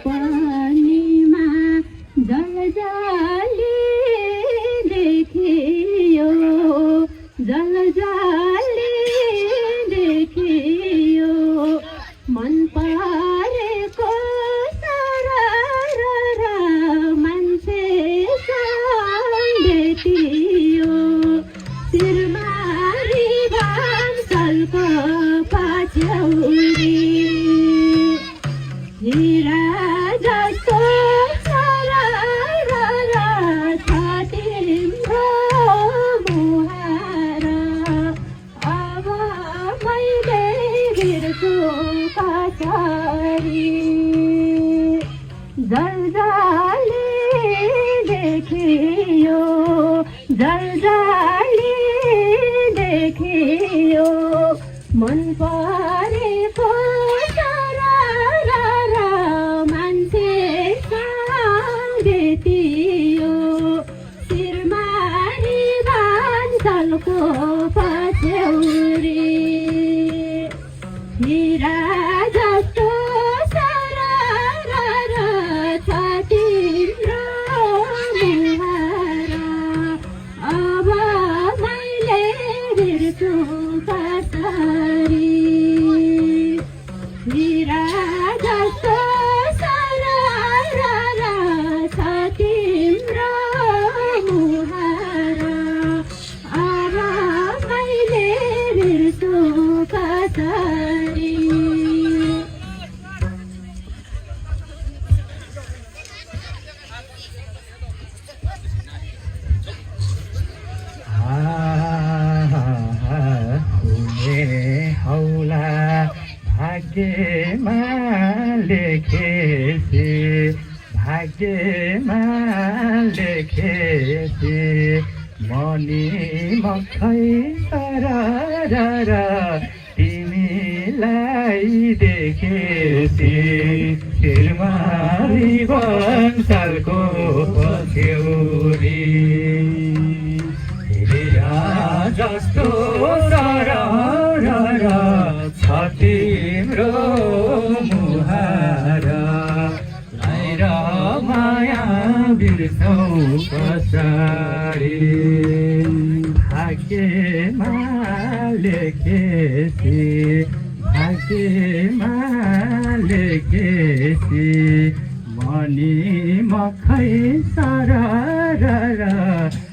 सपनीमा जलजाली देखियो जलजाली देखियो मन परेको सरर मान्छे भेटियो शिरमारी भान्सलको पछ्यौरी हिरा जस्तो सरर छ तिम्रो मुहार अब मैले बिर्छु कसरी जलजाली देखियो जलजाली देखियो मन परेको सरर मान्छे भेटियो शिरमारी भान्सलको पछ्यौरी हिरा जस्तो सरर छ तिम्रो मुहार अब मैले बिर्छु कसरी हिरा जस्तो सरर छ तिम्रो मुहार अब मैले बिर्छु कसरी हौला भाग्यमा लेखेছি मनी मखै सरर तिमीलाई देखेছি शिरमारी भान्सलको पछ्यौरी हिरा जस्तो सरर छ तिम्रो मुहार लाएर माया बिर्सौ कसरी भाग्यमा लेखेছি मनी मखै सरर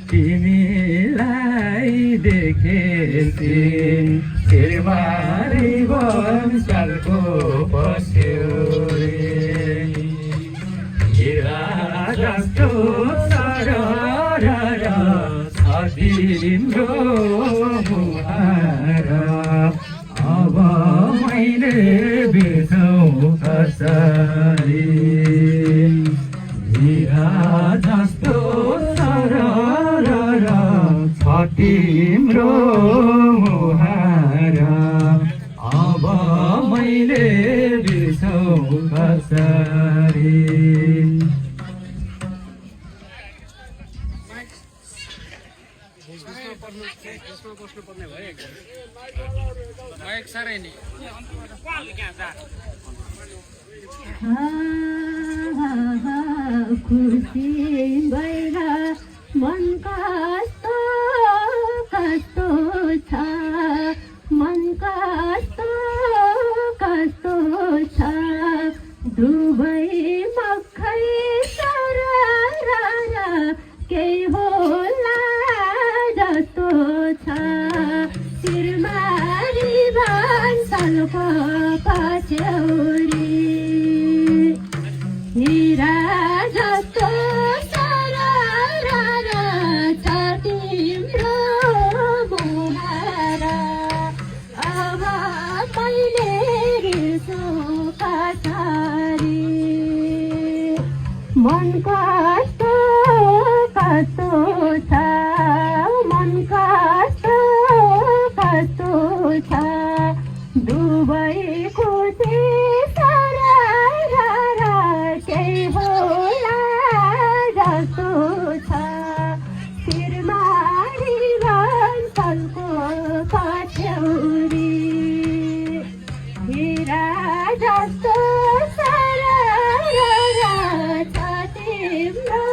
तिमीलाई देखेছি शिरमारी भान्सलको पछ्यौरी हिरा जस्तो सरर छ तिम्रो मुहार अब मैले बिर्सौ कसरी हिरा जस्तो सरर छ तिम्रो मुहार अब मैले बिर्सौ कसरी खुसी भएर मन कस्तो कस्तो छ मन कस्तो कस्तो छ दुबै मखै सरर केही होला जस्तो छ शिरमारी भान्सलको पछ्यौरी हिरा जस्तो सरर छ तिम्रो मुहार अब मैले बिर्छु कसरी मन कस्तो कस्तो छ मन कस्तो कस्तो छ दुबै खुसी सरर केही होला जस्तो छ शिरमारी भान्सलको पछ्यौरी हिरा जस्तो सरर छ तिम्रो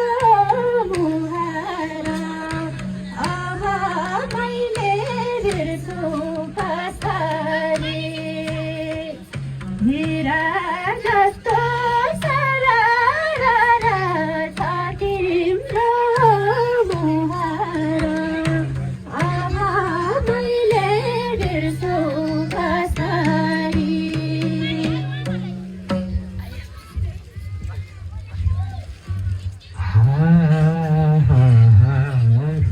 मुहार अब मैले बिर्छु कसरी हीरा जस्तो सरर छ तिम्रो मुहार अब मैले बिर्छु कसरी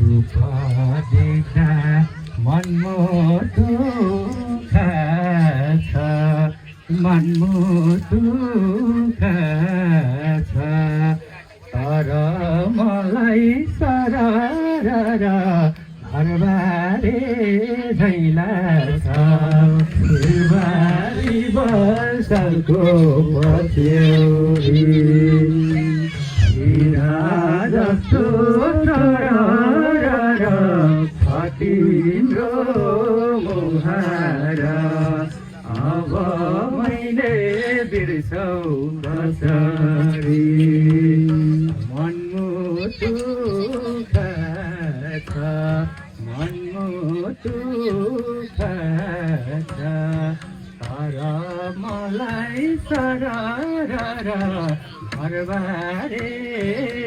रूप देख्दा मनमोटो छ मनमोटो छ तर मलाई सरर घरबारे झैला छ फुलबारी बसलको पछ्यौरी हीरा जस्तो सरर छ तिम्रो मुहार अब मैले बिर्सौ कसरी मनमुटु छ मनमुटु छ तर मलाई सरर घरबारे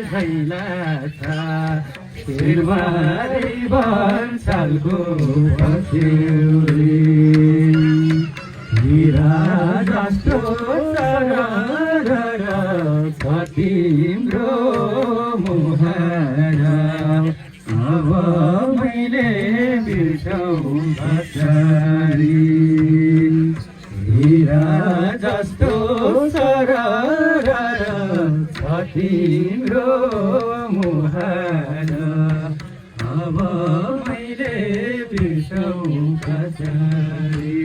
झैला छ शिरबारी बन्सालको पछ्यौरी हीरा जस्तो सरर छ तिम्रो मुहार अब मैले बिर्सौ कसरी हीरा जस्तो सरर छ तिम्रो मुहार अब मैले बिर्सौ कसरी